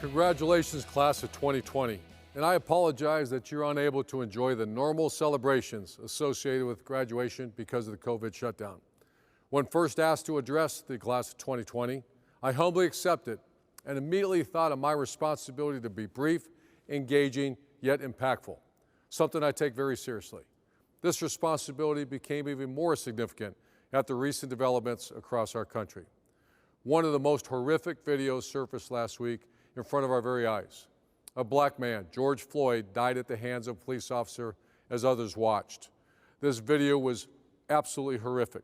Congratulations, class of 2020. And I apologize that you're unable to enjoy the normal celebrations associated with graduation because of the COVID shutdown. When first asked to address the class of 2020, I humbly accepted and immediately thought of my responsibility to be brief, engaging, yet impactful, something I take very seriously. This responsibility became even more significant after recent developments across our country. One of the most horrific videos surfaced last week in front of our very eyes. A black man, George Floyd, died at the hands of a police officer as others watched. This video was absolutely horrific.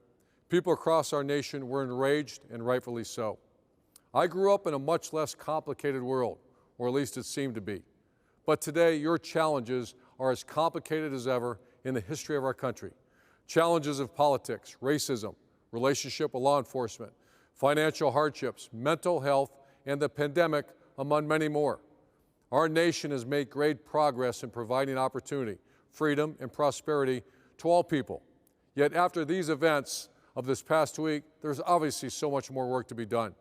People across our nation were enraged, and rightfully so. I grew up in a much less complicated world, or at least it seemed to be. But today, your challenges are as complicated as ever in the history of our country. Challenges of politics, racism, relationship with law enforcement, financial hardships, mental health, and the pandemic, among many more. Our nation has made great progress in providing opportunity, freedom, and prosperity to all people. Yet after these events of this past week, there's obviously so much more work to be done.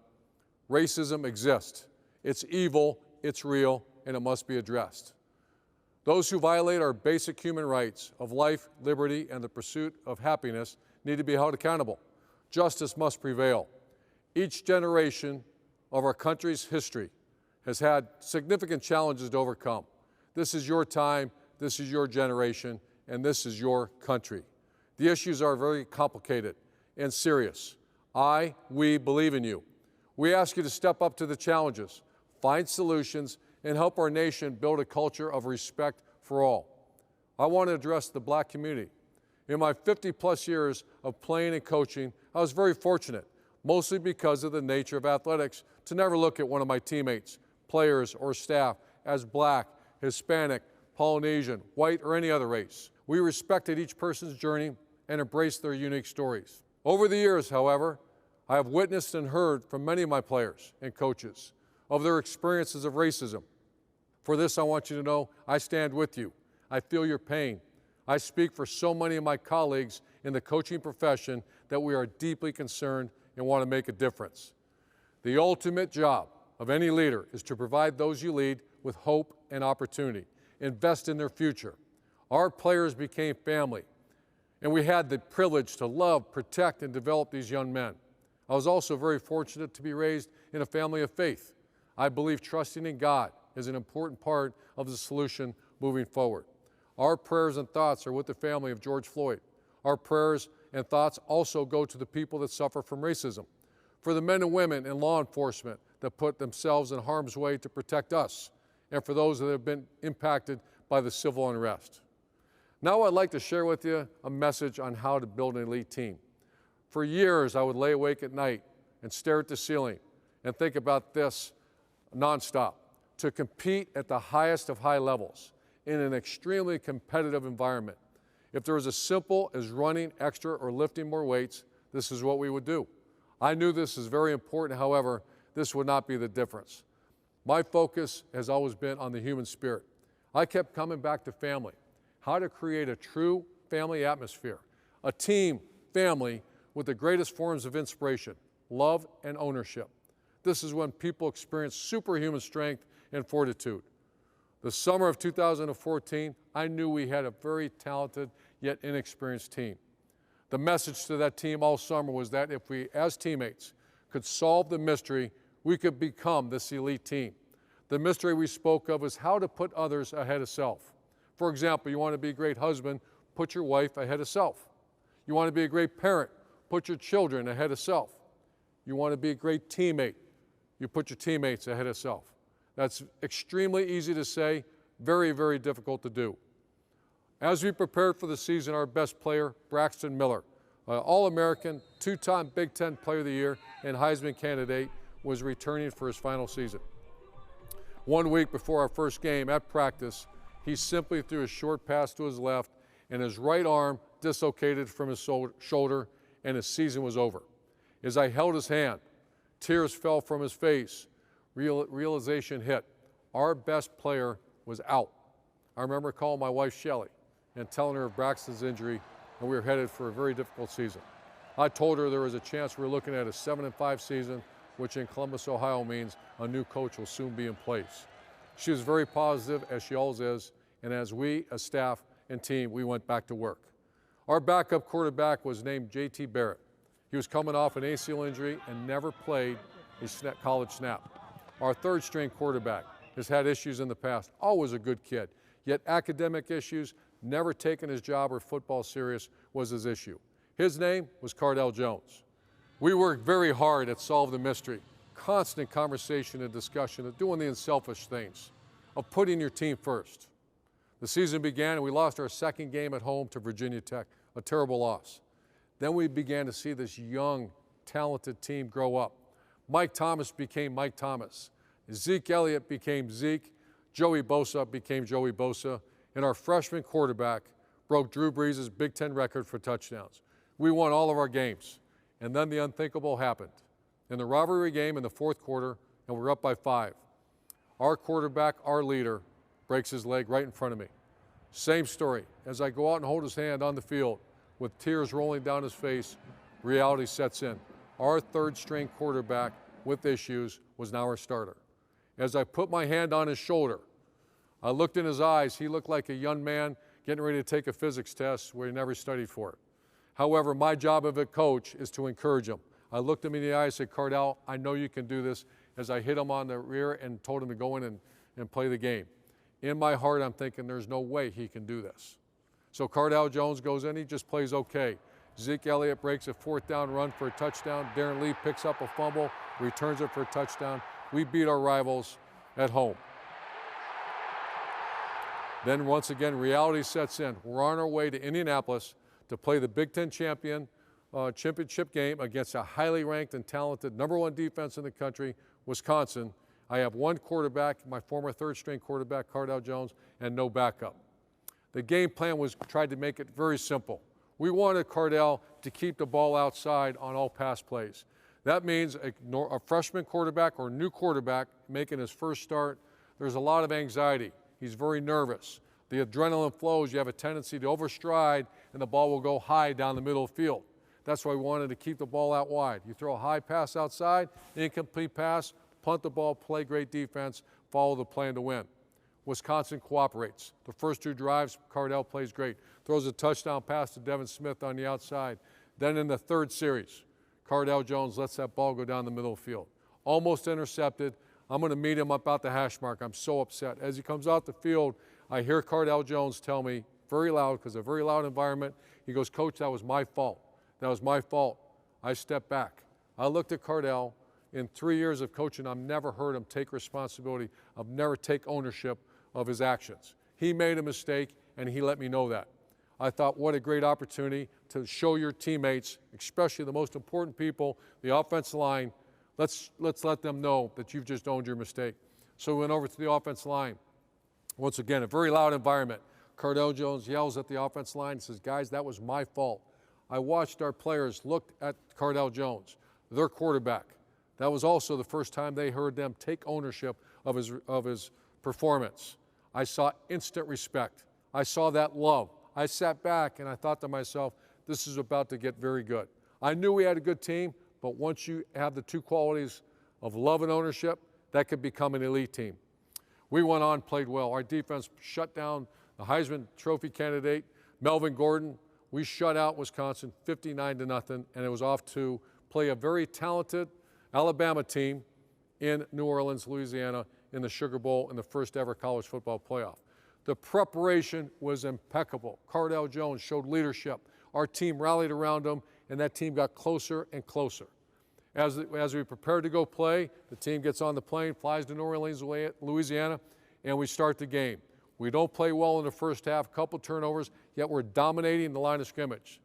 Racism exists. It's evil, it's real, and it must be addressed. Those who violate our basic human rights of life, liberty, and the pursuit of happiness need to be held accountable. Justice must prevail. Each generation of our country's history has had significant challenges to overcome. This is your time, this is your generation, and this is your country. The issues are very complicated and serious. We believe in you. We ask you to step up to the challenges, find solutions, and help our nation build a culture of respect for all. I want to address the black community. In my 50-plus years of playing and coaching, I was very fortunate, mostly because of the nature of athletics, to never look at one of my teammates, players, or staff as black, Hispanic, Polynesian, white, or any other race. We respected each person's journey and embraced their unique stories. Over the years, however, I have witnessed and heard from many of my players and coaches of their experiences of racism. For this, I want you to know I stand with you. I feel your pain. I speak for so many of my colleagues in the coaching profession that we are deeply concerned and want to make a difference. The ultimate job of any leader is to provide those you lead with hope and opportunity, invest in their future. Our players became family, and we had the privilege to love, protect, and develop these young men. I was also very fortunate to be raised in a family of faith. I believe trusting in God is an important part of the solution moving forward. Our prayers and thoughts are with the family of George Floyd. Our prayers and thoughts also go to the people that suffer from racism, for the men and women in law enforcement that put themselves in harm's way to protect us, and for those that have been impacted by the civil unrest. Now I'd like to share with you a message on how to build an elite team. For years, I would lay awake at night and stare at the ceiling and think about this nonstop. To compete at the highest of high levels in an extremely competitive environment, if there was as simple as running extra or lifting more weights, this is what we would do. I knew this is very important, however, this would not be the difference. My focus has always been on the human spirit. I kept coming back to family, how to create a true family atmosphere, a team family with the greatest forms of inspiration, love, and ownership. This is when people experience superhuman strength and fortitude. The summer of 2014, I knew we had a very talented yet inexperienced team. The message to that team all summer was that if we, as teammates, could solve the mystery, we could become this elite team. The mystery we spoke of is how to put others ahead of self. For example, you want to be a great husband, put your wife ahead of self. You want to be a great parent, put your children ahead of self. You want to be a great teammate, you put your teammates ahead of self. That's extremely easy to say, very, very difficult to do. As we prepared for the season, our best player, Braxton Miller, All-American, two-time Big Ten Player of the Year, and Heisman candidate, was returning for his final season. 1 week before our first game at practice, he simply threw a short pass to his left, and his right arm dislocated from his shoulder, and his season was over. As I held his hand, tears fell from his face. Realization hit. Our best player was out. I remember calling my wife, Shelley, and telling her of Braxton's injury, and we were headed for a very difficult season. I told her there was a chance we were looking at a 7-5 season, which in Columbus, Ohio means a new coach will soon be in place. She was very positive, as she always is, and as we, as staff and team, we went back to work. Our backup quarterback was named J.T. Barrett. He was coming off an ACL injury and never played a college snap. Our third-string quarterback has had issues in the past, always a good kid, yet academic issues, never taken his job or football serious was his issue. His name was Cardell Jones. We worked very hard at Solve the Mystery, constant conversation and discussion of doing the unselfish things, of putting your team first. The season began and we lost our second game at home to Virginia Tech, a terrible loss. Then we began to see this young, talented team grow up. Mike Thomas became Mike Thomas. Zeke Elliott became Zeke. Joey Bosa became Joey Bosa. And our freshman quarterback broke Drew Brees' Big Ten record for touchdowns. We won all of our games. And then the unthinkable happened. In the rivalry game in the fourth quarter, and we're up by 5. Our quarterback, our leader, breaks his leg right in front of me. Same story. As I go out and hold his hand on the field, with tears rolling down his face, reality sets in. Our third-string quarterback with issues was now our starter. As I put my hand on his shoulder, I looked in his eyes. He looked like a young man getting ready to take a physics test where he never studied for it. However, my job as a coach is to encourage him. I looked him in the eye and said, Cardell, I know you can do this, as I hit him on the rear and told him to go in and play the game. In my heart, I'm thinking there's no way he can do this. So Cardell Jones goes in, he just plays okay. Zeke Elliott breaks a 4th down run for a touchdown. Darren Lee picks up a fumble, returns it for a touchdown. We beat our rivals at home. Then once again, reality sets in. We're on our way to Indianapolis to play the Big Ten championship game against a highly ranked and talented #1 defense in the country, Wisconsin. I have one quarterback, my former third-string quarterback, Cardell Jones, and no backup. The game plan was tried to make it very simple. We wanted Cardell to keep the ball outside on all pass plays. That means a freshman quarterback or new quarterback making his first start, there's a lot of anxiety. He's very nervous. The adrenaline flows, you have a tendency to overstride, and the ball will go high down the middle of the field. That's why we wanted to keep the ball out wide. You throw a high pass outside, incomplete pass, punt the ball, play great defense, follow the plan to win. Wisconsin cooperates. The first 2 drives, Cardell plays great. Throws a touchdown pass to Devin Smith on the outside. Then in the third series, Cardell Jones lets that ball go down the middle of the field. Almost intercepted. I'm going to meet him about the hash mark. I'm so upset. As he comes out the field, I hear Cardell Jones tell me very loud, because a very loud environment, he goes, Coach, that was my fault. That was my fault. I stepped back. I looked at Cardell. In 3 years of coaching, I've never heard him take responsibility. I've never take ownership of his actions. He made a mistake, and he let me know that. I thought, what a great opportunity to show your teammates, especially the most important people, the offensive line, let's let them know that you've just owned your mistake. So we went over to the offensive line. Once again, a very loud environment. Cardell Jones yells at the offensive line and says, guys, that was my fault. I watched our players look at Cardell Jones, their quarterback. That was also the first time they heard them take ownership of his performance. I saw instant respect. I saw that love. I sat back and I thought to myself, this is about to get very good. I knew we had a good team, but once you have the 2 qualities of love and ownership, that could become an elite team. We went on, played well. Our defense shut down the Heisman Trophy candidate, Melvin Gordon. We shut out Wisconsin 59-0, and it was off to play a very talented Alabama team in New Orleans, Louisiana, in the Sugar Bowl in the first ever college football playoff. The preparation was impeccable. Cardell Jones showed leadership. Our team rallied around him, and that team got closer and closer. As we prepared to go play, the team gets on the plane, flies to New Orleans, Louisiana, and we start the game. We don't play well in the first half, a couple turnovers, yet we're dominating the line of scrimmage.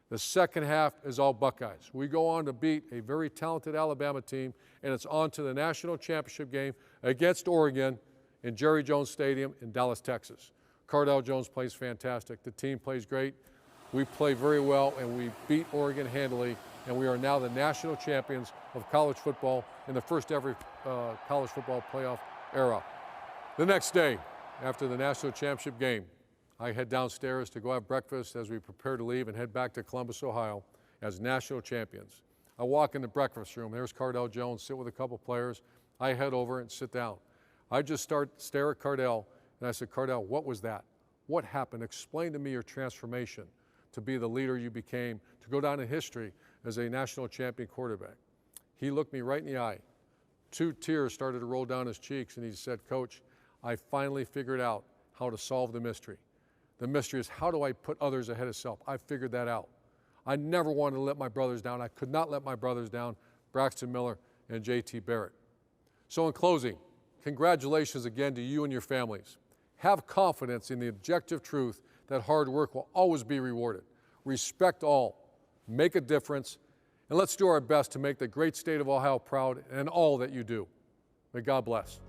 The second half is all Buckeyes. We go on to beat a very talented Alabama team, and it's on to the national championship game against Oregon in Jerry Jones Stadium in Dallas, Texas. Cardell Jones plays fantastic. The team plays great. We play very well, and we beat Oregon handily, and we are now the national champions of college football in the first ever college football playoff era. The next day, after the national championship game, I head downstairs to go have breakfast as we prepare to leave and head back to Columbus, Ohio as national champions. I walk in the breakfast room. There's Cardell Jones, sit with a couple players. I head over and sit down. I just stare at Cardell, and I said, Cardell, what was that? What happened? Explain to me your transformation to be the leader you became, to go down in history as a national champion quarterback. He looked me right in the eye. 2 tears started to roll down his cheeks, and he said, Coach, I finally figured out how to solve the mystery. The mystery is, how do I put others ahead of self? I figured that out. I never wanted to let my brothers down. I could not let my brothers down, Braxton Miller and J.T. Barrett. So in closing, congratulations again to you and your families. Have confidence in the objective truth that hard work will always be rewarded. Respect all, make a difference, and let's do our best to make the great state of Ohio proud in all that you do. May God bless.